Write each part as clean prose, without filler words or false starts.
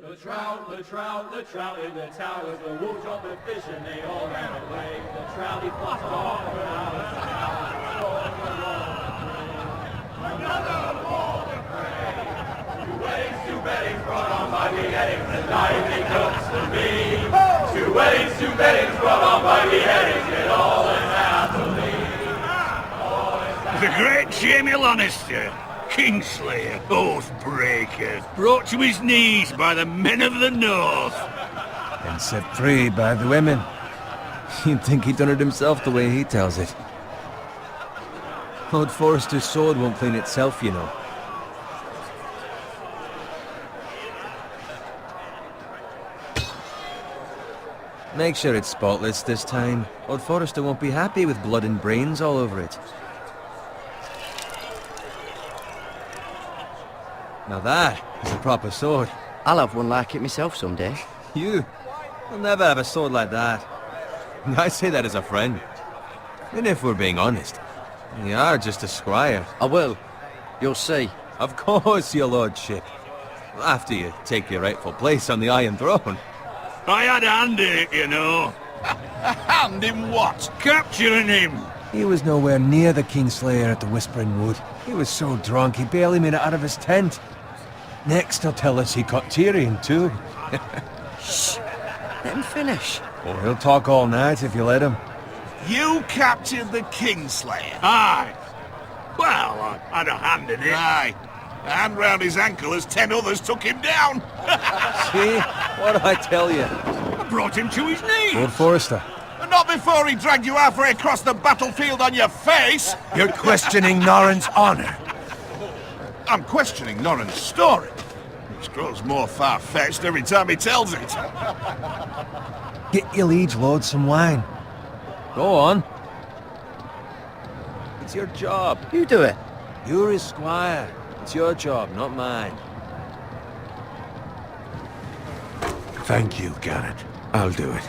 The trout in the towers, the wolves jumped the fish and they all ran away. The trout he flopped off and out of another ball to prey. Two weddings brought on by beheadings, and diving cooks to me. Two weddings brought on by beheadings, it all ends happily. The great Jamie Lannister, Kingslayer, Oathbreaker, brought to his knees by the men of the North. And set free by the women. You'd think he'd done it himself the way he tells it. Lord Forrester's sword won't clean itself, you know. Make sure it's spotless this time. Lord Forrester won't be happy with blood and brains all over it. Now that is a proper sword. I'll have one like it myself someday. You? You'll never have a sword like that. I say that as a friend. And if we're being honest, you are just a squire. I will. You'll see. Of course, your lordship. After you take your rightful place on the Iron Throne. I had a hand in it, you know. A hand in what? Capturing him. He was nowhere near the Kingslayer at the Whispering Wood. He was so drunk he barely made it out of his tent. Next he'll tell us he caught Tyrion too. Shh. Let him finish. Oh, he'll talk all night if you let him. You captured the Kingslayer? Aye. Well, I had a hand in it. Aye. A hand round his ankle as 10 others took him down. See? What did I tell you? I brought him to his knees. Lord Forrester. And not before he dragged you halfway across the battlefield on your face. You're questioning Norrin's honor. I'm questioning Norrin's story, which grows more far-fetched every time he tells it. Get your liege lord some wine. Go on. It's your job. You do it. You're his squire. It's your job, not mine. Thank you, Garrett. I'll do it.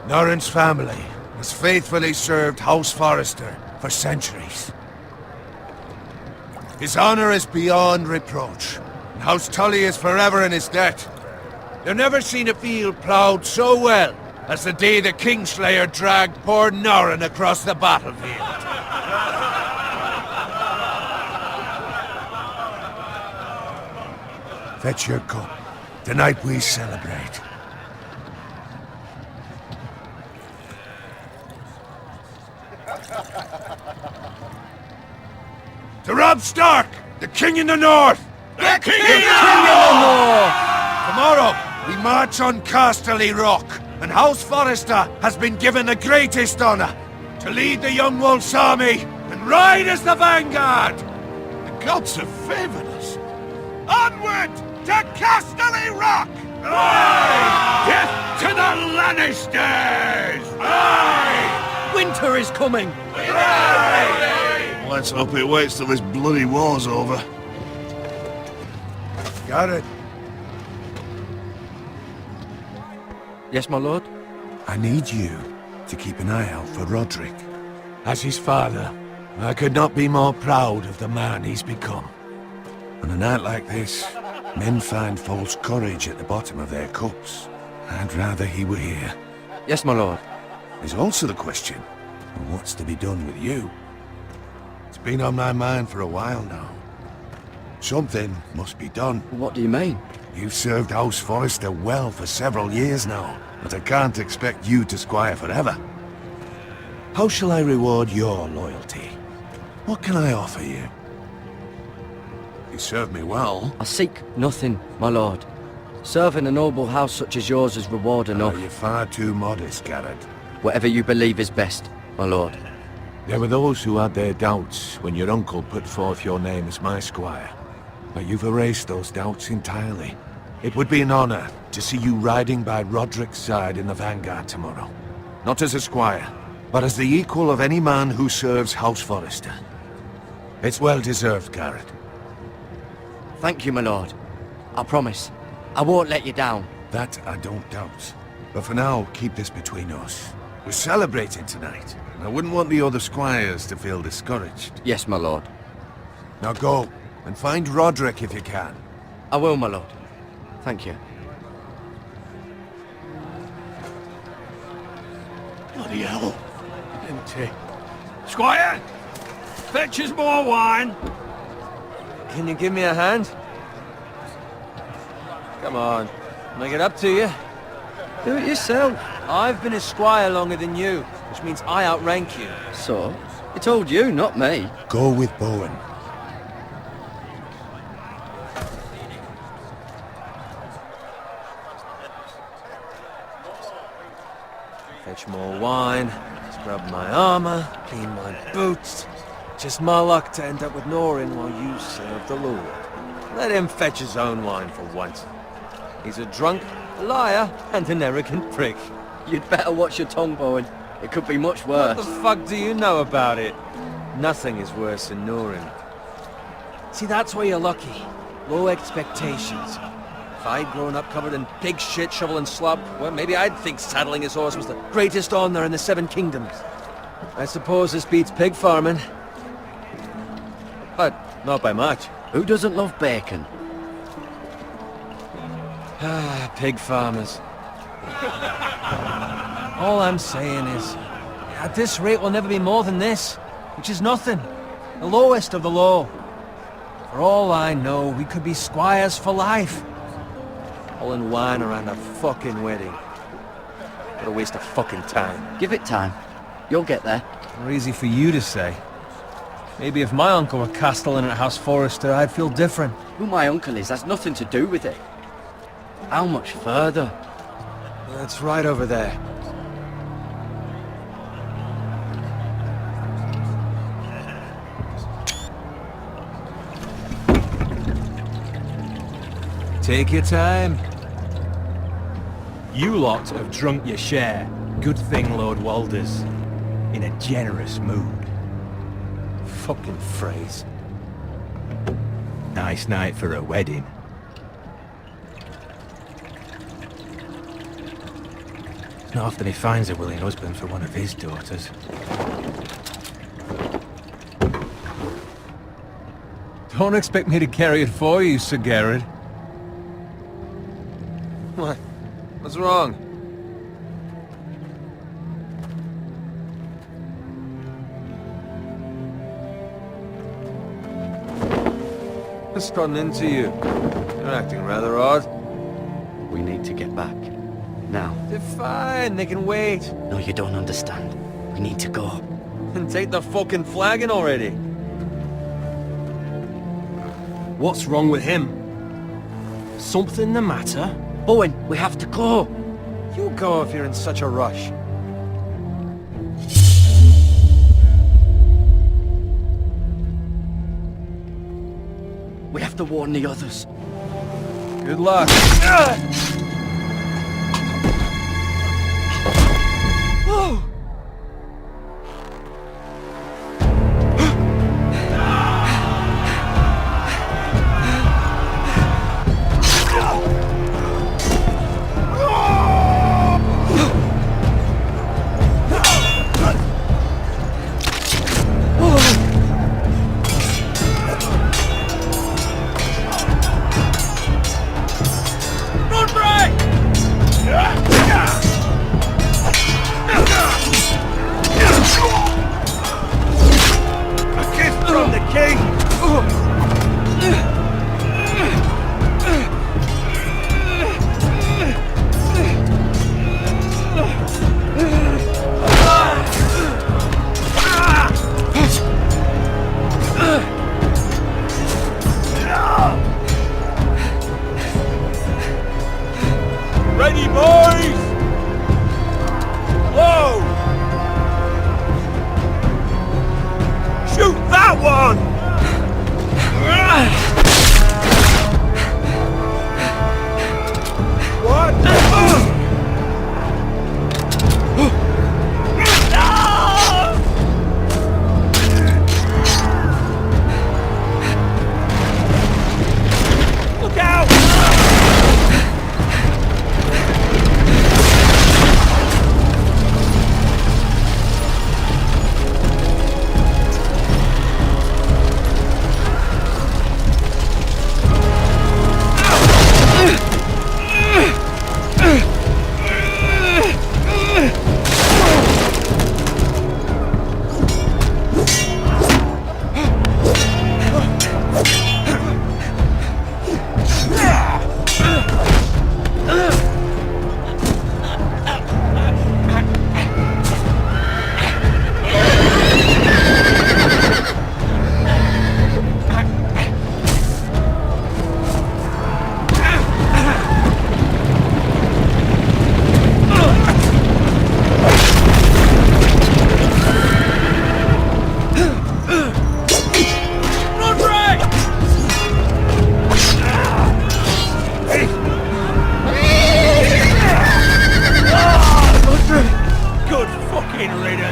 Norrin's family has faithfully served House Forrester for centuries. His honor is beyond reproach, and House Tully is forever in his debt. They've never seen a field ploughed so well as the day the Kingslayer dragged poor Norrin across the battlefield. Fetch your cup. Tonight we celebrate. To Robb Stark, the King in the North! The King in the North! Tomorrow, we march on Casterly Rock, and House Forrester has been given the greatest honor to lead the Young Wolf's army and ride as the vanguard! The gods have favored us. Onward to Casterly Rock! Aye! Death to the Lannisters! Aye! Winter is coming. Aye! Let's hope it waits till this bloody war's over. Got it. Yes, my lord? I need you to keep an eye out for Roderick. As his father, I could not be more proud of the man he's become. On a night like this, men find false courage at the bottom of their cups. I'd rather he were here. Yes, my lord. There's also the question of what's to be done with you. It's been on my mind for a while now. Something must be done. What do you mean? You've served House Forrester well for several years now, but I can't expect you to squire forever. How shall I reward your loyalty? What can I offer you? You served me well. I seek nothing, my lord. Serving a noble house such as yours is reward enough. You're far too modest, Garrett. Whatever you believe is best, my lord. There were those who had their doubts when your uncle put forth your name as my squire. But you've erased those doubts entirely. It would be an honor to see you riding by Roderick's side in the vanguard tomorrow. Not as a squire, but as the equal of any man who serves House Forrester. It's well deserved, Garrett. Thank you, my lord. I promise. I won't let you down. That I don't doubt. But for now, keep this between us. We're celebrating tonight, and I wouldn't want the other squires to feel discouraged. Yes, my lord. Now go, and find Roderick if you can. I will, my lord. Thank you. Bloody hell. Empty. Squire! Fetch us more wine! Can you give me a hand? Come on, make it up to you. Do it yourself. I've been a squire longer than you, which means I outrank you. So? He told you, not me. Go with Bowen. Fetch more wine, scrub my armor, clean my boots. Just my luck to end up with Norin while you serve the Lord. Let him fetch his own wine for once. He's a drunk, a liar, and an arrogant prick. You'd better watch your tongue, Bowen. It could be much worse. What the fuck do you know about it? Nothing is worse than Norin. See, that's where you're lucky. Low expectations. If I'd grown up covered in pig shit, shovel and slop, well, maybe I'd think saddling his horse was the greatest honor in the Seven Kingdoms. I suppose this beats pig farming. But not by much. Who doesn't love bacon? Ah, pig farmers. All I'm saying is, at this rate we'll never be more than this, which is nothing. The lowest of the low. For all I know, we could be squires for life. All in wine around a fucking wedding. What a waste of fucking time. Give it time. You'll get there. More easy for you to say. Maybe if my uncle were castellan at House Forrester, I'd feel different. Who my uncle is has nothing to do with it. How much further? That's right over there. Take your time. You lot have drunk your share. Good thing Lord Walder's in a generous mood. Fucking phrase. Nice night for a wedding. Not often he finds a willing husband for one of his daughters. Don't expect me to carry it for you, Sir Garrett. What? What's wrong? What's gotten into you? You're acting rather odd. We need to get back. Now. They're fine, they can wait. No, you don't understand. We need to go. And take the fucking flagon already. What's wrong with him? Something the matter? Bowen, we have to go. You go if you're in such a rush. We have to warn the others. Good luck. Ready, boys! Whoa! Shoot that one! What? Look out!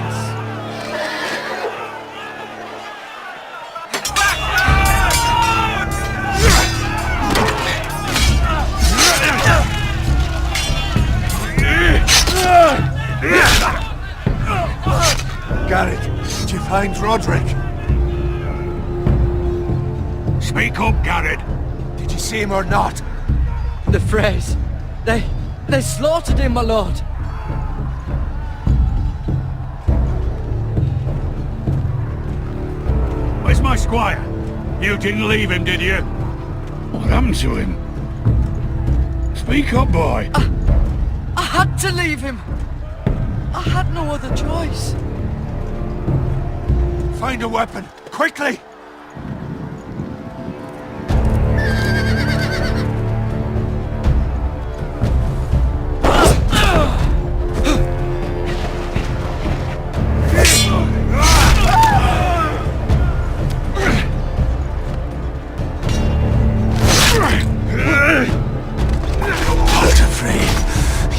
Yes. Garrett, did you find Roderick? Speak up, Garrett. Did you see him or not? The Freys. They slaughtered him, my lord. Where's my squire? You didn't leave him, did you? What happened to him? Speak up, boy. I had to leave him. I had no other choice. Find a weapon, quickly!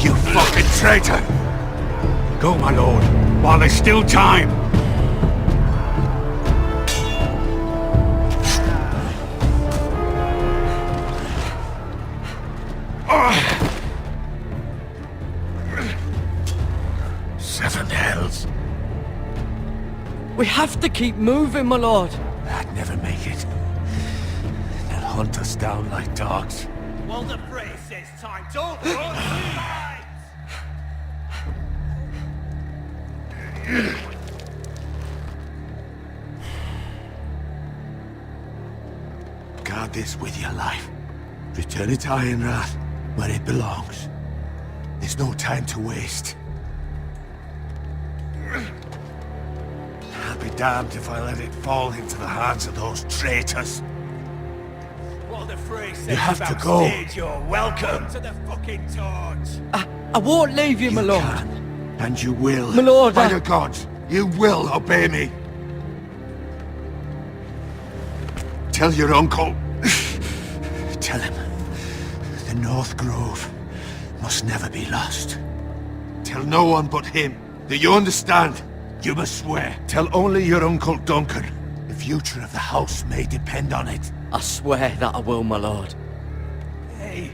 You fucking traitor! Go, my lord, while there's still time. Seven hells. We have to keep moving, my lord. I'd never make it. They'll hunt us down like dogs. Well, the Frey says time. Don't run. Guard this with your life. Return it to Ironrath, where it belongs. There's no time to waste. I'll be damned if I let it fall into the hands of those traitors. What the Frey says You have to about go. stage, you're welcome to the fucking torch. I won't leave you, my lord. Can, and you will. My lord, By the gods, you will obey me. Tell your uncle. Tell him. The North Grove must never be lost. Tell no one but him. Do you understand? You must swear. Tell only your Uncle Duncan. The future of the house may depend on it. I swear that I will, my lord. Hey,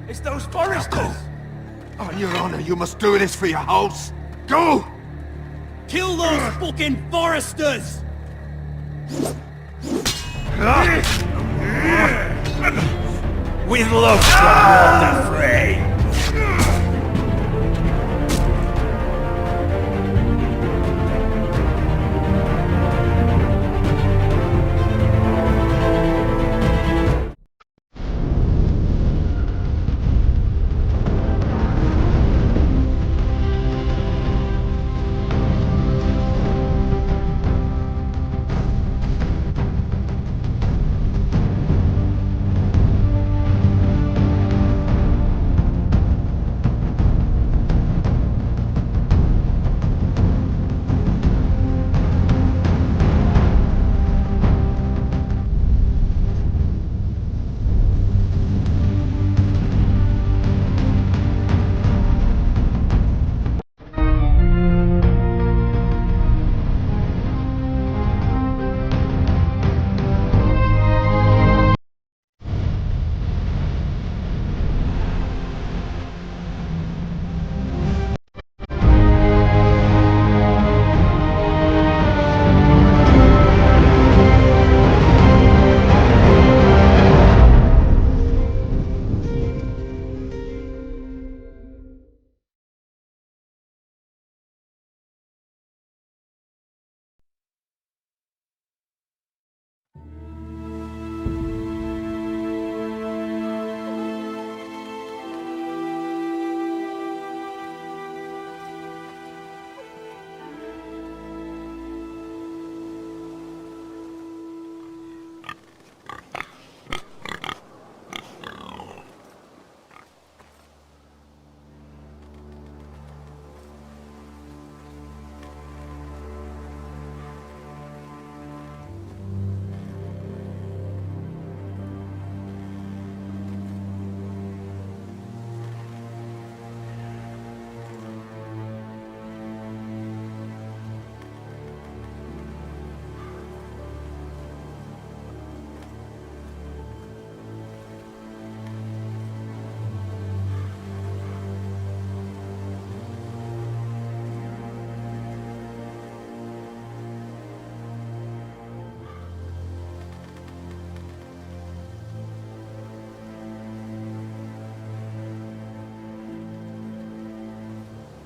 it's those Forresters. Go. On your honor, you must do this for your house. Go! Kill those fucking Forresters! With love from Lord the Frey.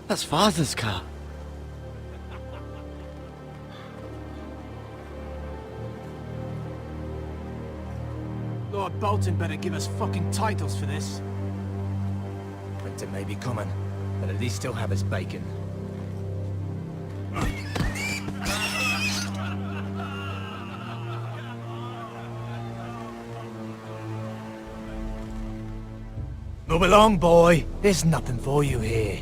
That's Father's car. Lord Bolton better give us fucking titles for this. Winter may be coming, but at least he'll have his bacon. Move along, boy. There's nothing for you here.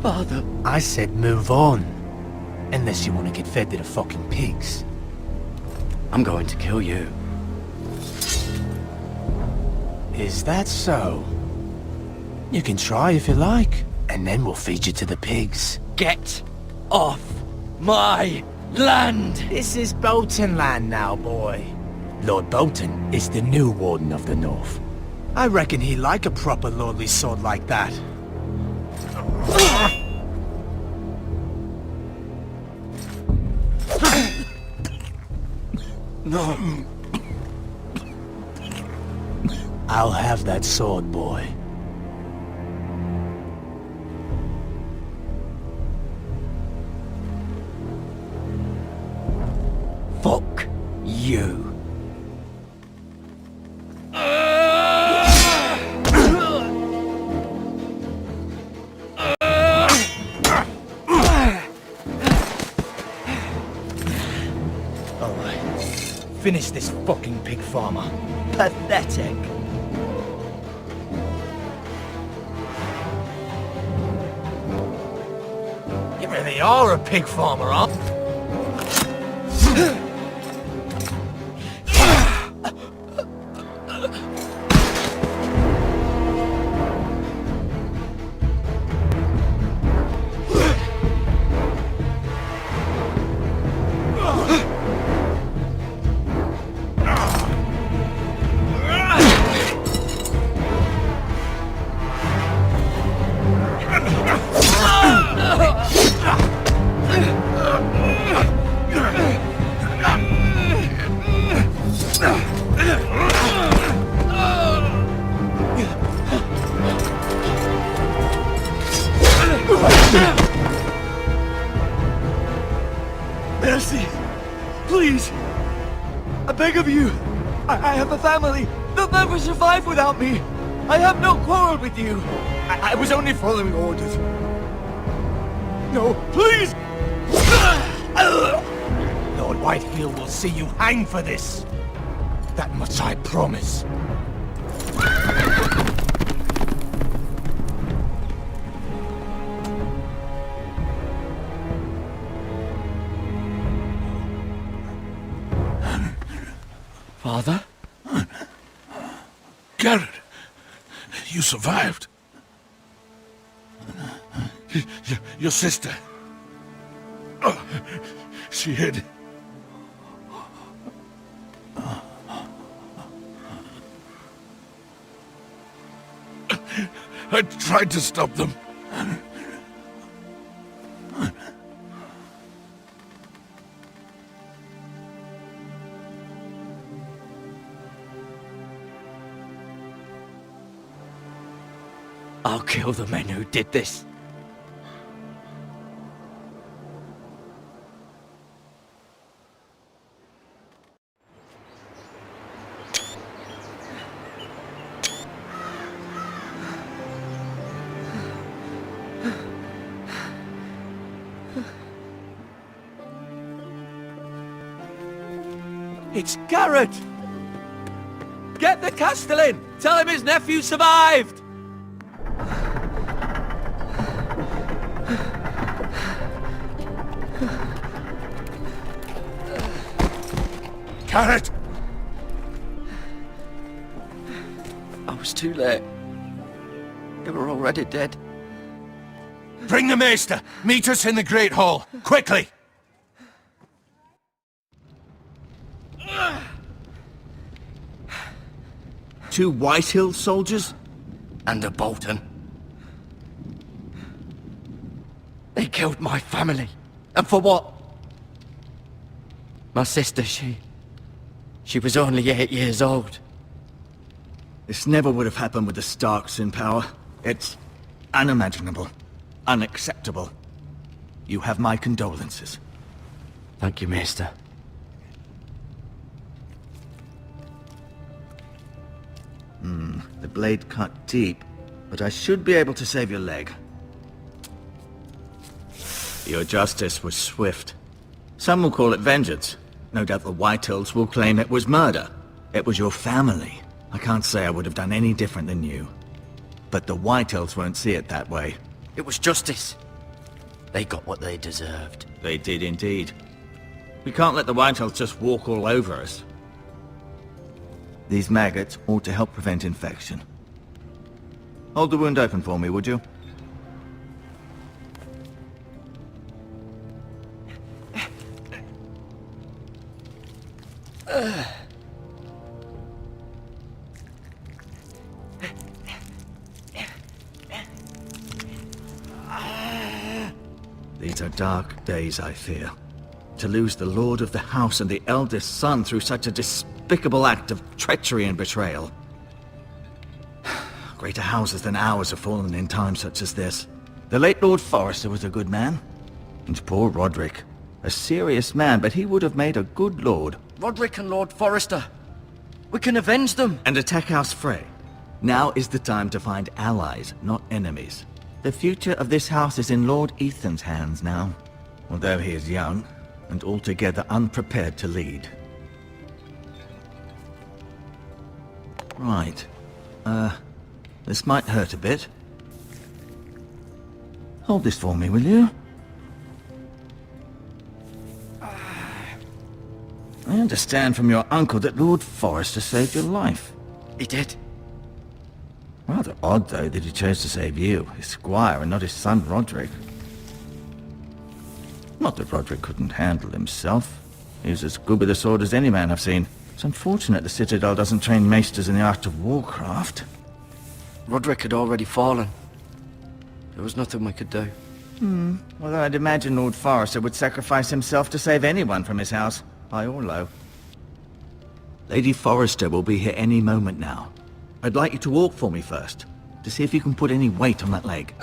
Father. I said move on. Unless you want to get fed to the fucking pigs. I'm going to kill you. Is that so? You can try if you like, and then we'll feed you to the pigs. Get off my land! This is Bolton land now, boy. Lord Bolton is the new Warden of the North. I reckon he'd like a proper lordly sword like that. No. I'll have that sword, boy. Fuck you. Alright. Finish this fucking pig farmer. Pathetic. You really are a pig farmer, huh? Mercy! Please! I beg of you! I have a family! They'll never survive without me! I have no quarrel with you! I was only following orders. No, please! Lord Whitefield will see you hang for this. That much I promise. Father? Garrett, you survived. Your sister. Oh, she hid. I tried to stop them. I'll kill the men who did this. It's Garrett! Get the Castellan! Tell him his nephew survived! Garrett! I was too late. They were already dead. Bring the maester! Meet us in the Great Hall! Quickly! Two Whitehill soldiers? And a Bolton. They killed my family. And for what? My sister, she was only 8 years old. This never would have happened with the Starks in power. unimaginable, unacceptable. You have my condolences. Thank you, Maester. The blade cut deep, but I should be able to save your leg. Your justice was swift. Some will call it vengeance. No doubt the Whitehills will claim it was murder. It was your family. I can't say I would have done any different than you. But the Whitehills won't see it that way. It was justice. They got what they deserved. They did indeed. We can't let the Whitehills just walk all over us. These maggots ought to help prevent infection. Hold the wound open for me, would you? These are dark days, I fear. To lose the Lord of the House and the eldest son through such a despicable act of treachery and betrayal. Greater houses than ours have fallen in times such as this. The late Lord Forrester was a good man. And poor Roderick. A serious man, but he would have made a good lord. Roderick and Lord Forrester. We can avenge them. And attack House Frey. Now is the time to find allies, not enemies. The future of this house is in Lord Ethan's hands now. Although he is young, and altogether unprepared to lead. Right. This might hurt a bit. Hold this for me, will you? I understand from your uncle that Lord Forrester saved your life. He did. Rather odd, though, that he chose to save you, his squire, and not his son Roderick. Not that Roderick couldn't handle himself. He was as good with a sword as any man I've seen. It's unfortunate the Citadel doesn't train maesters in the art of warcraft. Roderick had already fallen. There was nothing we could do. Well, I'd imagine Lord Forrester would sacrifice himself to save anyone from his house, high or low. Lady Forrester will be here any moment now. I'd like you to walk for me first, to see if you can put any weight on that leg.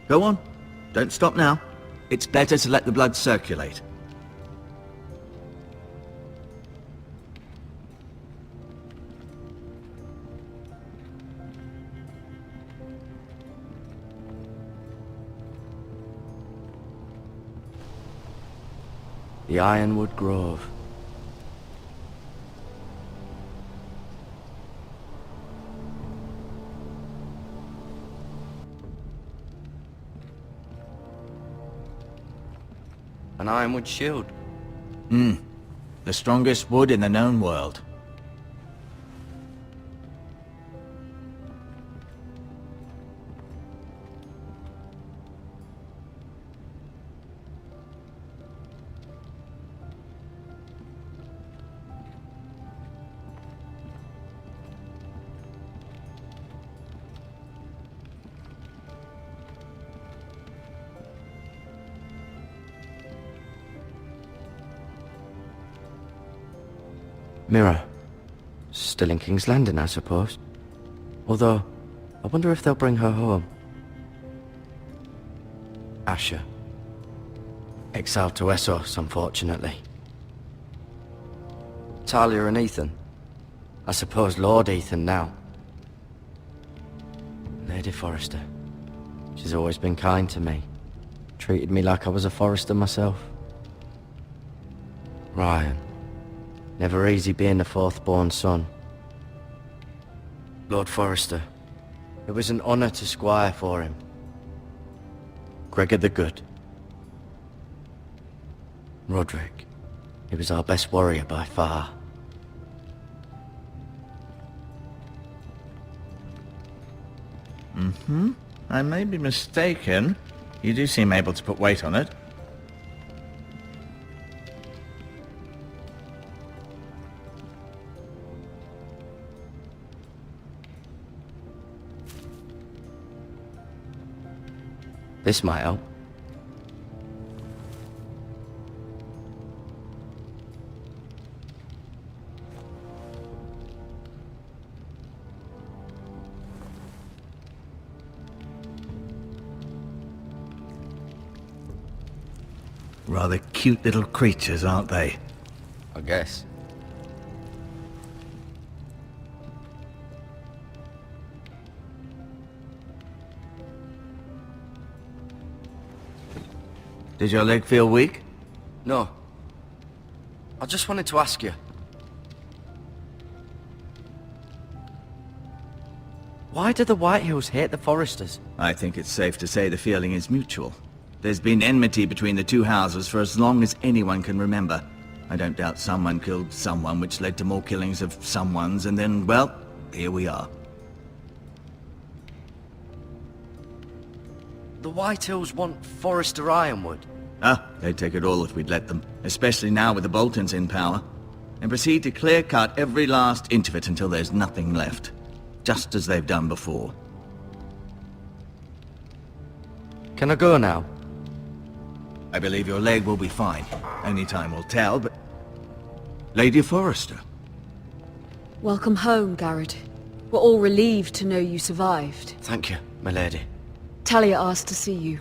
Go on. Don't stop now. It's better to let the blood circulate. The Ironwood Grove. An ironwood shield. The strongest wood in the known world. Mirror. Still in King's Landing, I suppose. Although, I wonder if they'll bring her home. Asher. Exiled to Westeros, unfortunately. Talia and Ethan. I suppose Lord Ethan now. Lady Forrester. She's always been kind to me. Treated me like I was a Forrester myself. Ryan. Never easy being the fourth-born son. Lord Forrester. It was an honor to squire for him. Gregor the Good. Roderick. He was our best warrior by far. I may be mistaken. You do seem able to put weight on it. This might help. Rather cute little creatures, aren't they? I guess. Does your leg feel weak? No. I just wanted to ask you. Why do the Whitehills hate the Forresters? I think it's safe to say the feeling is mutual. There's been enmity between the two houses for as long as anyone can remember. I don't doubt someone killed someone, which led to more killings of someones, and then, well, here we are. The Whitehills want Forrester Ironwood. Ah, they'd take it all if we'd let them, especially now with the Boltons in power, and proceed to clear-cut every last inch of it until there's nothing left, just as they've done before. Can I go now? I believe your leg will be fine. Only time will tell, but... Lady Forrester. Welcome home, Garrett. We're all relieved to know you survived. Thank you, my lady. Talia asked to see you.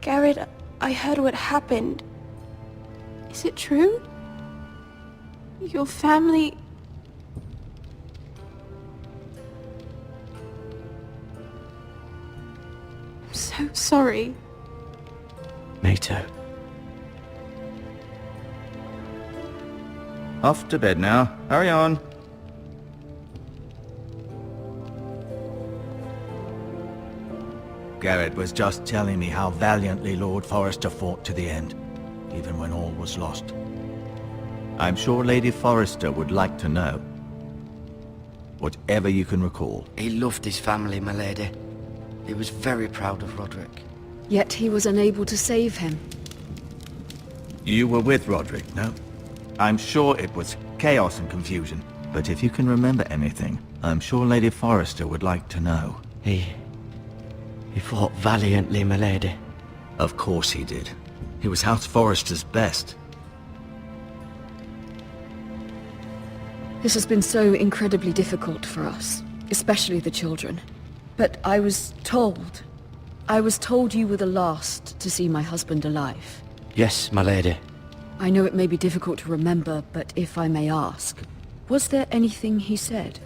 Garrett, I heard what happened. Is it true? Your family... I'm so sorry. Me too. Off to bed now. Hurry on. Garrett was just telling me how valiantly Lord Forrester fought to the end, even when all was lost. I'm sure Lady Forrester would like to know. Whatever you can recall. He loved his family, my lady. He was very proud of Roderick. Yet he was unable to save him. You were with Roderick, no? I'm sure it was chaos and confusion. But if you can remember anything, I'm sure Lady Forrester would like to know. He fought valiantly, my lady. Of course he did. He was House Forrester's best. This has been so incredibly difficult for us, especially the children. But I was told you were the last to see my husband alive. Yes, my lady. I know it may be difficult to remember, but if I may ask, was there anything he said?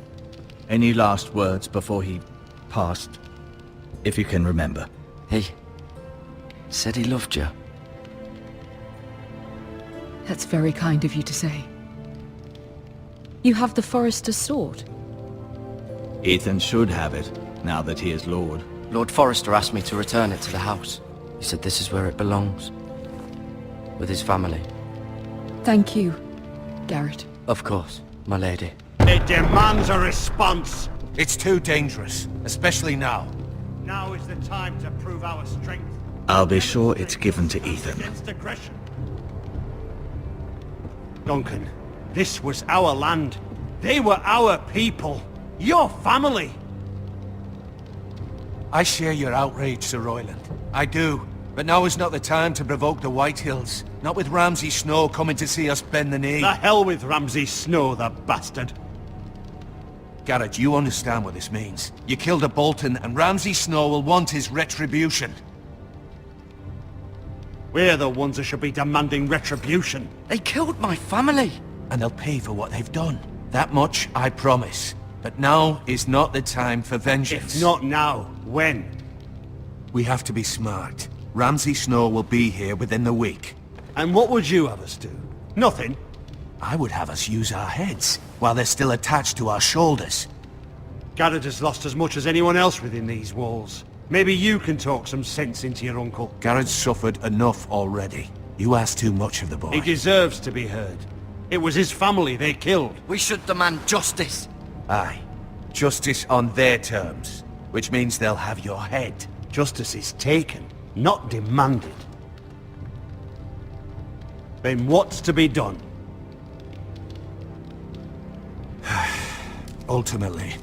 Any last words before he passed? If you can remember. He said he loved you. That's very kind of you to say. You have the Forrester's sword. Ethan should have it, now that he is Lord. Lord Forrester asked me to return it to the house. He said this is where it belongs. With his family. Thank you, Garrett. Of course, my lady. It demands a response. It's too dangerous, especially now. Now is the time to prove our strength. I'll be sure it's given to Ethan. Against aggression. Duncan, this was our land. They were our people. Your family. I share your outrage, Sir Royland. I do. But now is not the time to provoke the Whitehills. Not with Ramsay Snow coming to see us bend the knee. The hell with Ramsay Snow, the bastard. Garrett, you understand what this means. You killed a Bolton, and Ramsay Snow will want his retribution. We're the ones who should be demanding retribution. They killed my family. And they'll pay for what they've done. That much I promise. But now is not the time for vengeance. If not now, when? We have to be smart. Ramsay Snow will be here within the week. And what would you have us do? Nothing. I would have us use our heads, while they're still attached to our shoulders. Garrett has lost as much as anyone else within these walls. Maybe you can talk some sense into your uncle. Garrett's suffered enough already. You ask too much of the boy. He deserves to be heard. It was his family they killed. We should demand justice. Aye. Justice on their terms. Which means they'll have your head. Justice is taken, not demanded. Then what's to be done? Ultimately,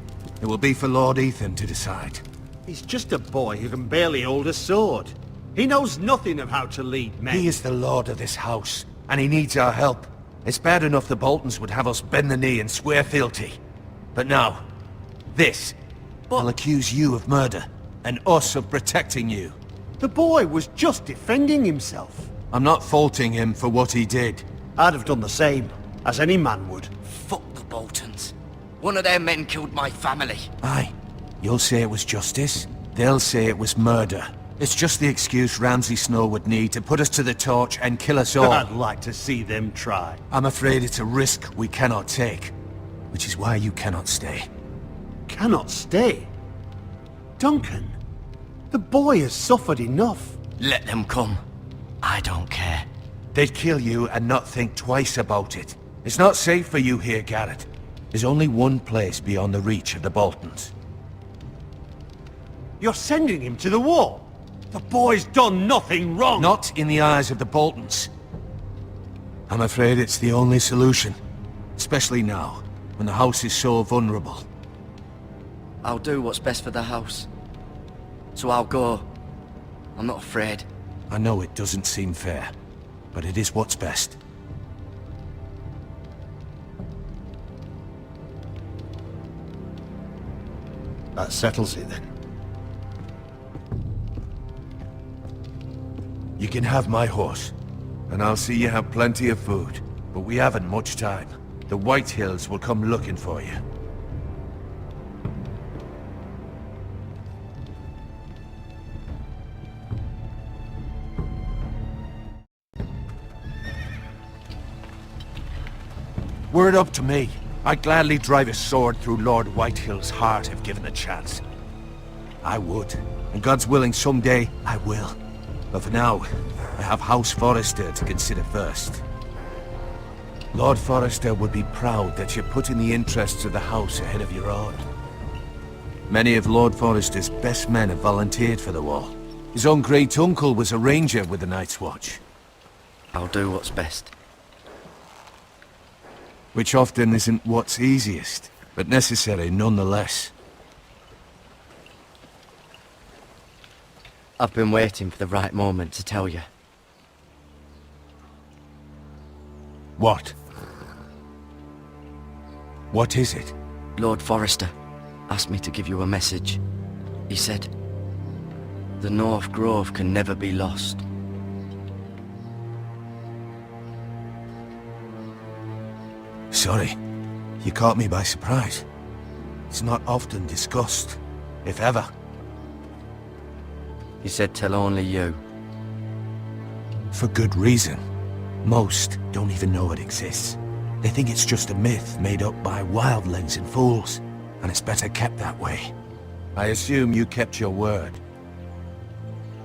it will be for Lord Ethan to decide. He's just a boy who can barely hold a sword. He knows nothing of how to lead men. He is the lord of this house, and he needs our help. It's bad enough the Boltons would have us bend the knee and swear fealty. But now, this will accuse you of murder, and us of protecting you. The boy was just defending himself. I'm not faulting him for what he did. I'd have done the same, as any man would. Fuck the Boltons. One of their men killed my family. Aye. You'll say it was justice. They'll say it was murder. It's just the excuse Ramsay Snow would need to put us to the torch and kill us all. I'd like to see them try. I'm afraid it's a risk we cannot take. Which is why you cannot stay. Cannot stay? Duncan, the boy has suffered enough. Let them come. I don't care. They'd kill you and not think twice about it. It's not safe for you here, Garrett. There's only one place beyond the reach of the Boltons. You're sending him to the war? The boy's done nothing wrong! Not in the eyes of the Boltons. I'm afraid it's the only solution. Especially now, when the house is so vulnerable. I'll do what's best for the house. So I'll go. I'm not afraid. I know it doesn't seem fair, but it is what's best. That settles it then. You can have my horse, and I'll see you have plenty of food. But we haven't much time. The White Hills will come looking for you. Were it up to me, I'd gladly drive a sword through Lord Whitehill's heart if given the chance. I would, and God's willing someday I will. But for now, I have House Forrester to consider first. Lord Forrester would be proud that you're putting the interests of the house ahead of your own. Many of Lord Forrester's best men have volunteered for the war. His own great-uncle was a ranger with the Night's Watch. I'll do what's best. Which often isn't what's easiest, but necessary nonetheless. I've been waiting for the right moment to tell you. What? What is it? Lord Forrester asked me to give you a message. He said, the North Grove can never be lost. Sorry, you caught me by surprise. It's not often discussed, if ever. He said tell only you. For good reason. Most don't even know it exists. They think it's just a myth made up by wildlings and fools, and it's better kept that way. I assume you kept your word.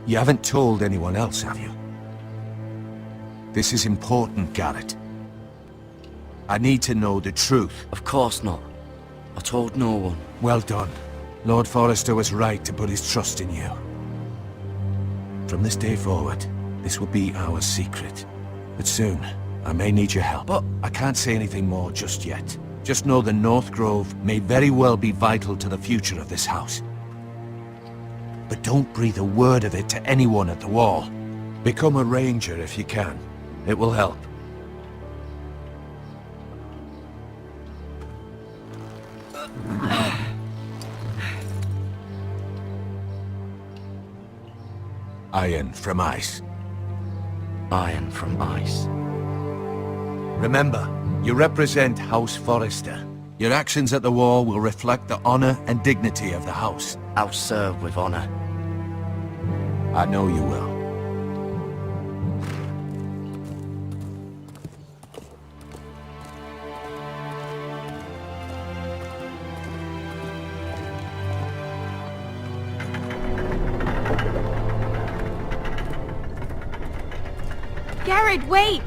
You haven't told anyone else, have you? This is important, Garrett. I need to know the truth. Of course not. I told no one. Well done. Lord Forrester was right to put his trust in you. From this day forward, this will be our secret. But soon, I may need your help. But I can't say anything more just yet. Just know the North Grove may very well be vital to the future of this house. But don't breathe a word of it to anyone at the Wall. Become a ranger if you can. It will help. Iron from ice. Iron from ice. Remember, you represent House Forrester. Your actions at the Wall will reflect the honor and dignity of the house. I'll serve with honor. I know you will. Garrett, wait!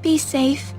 Be safe.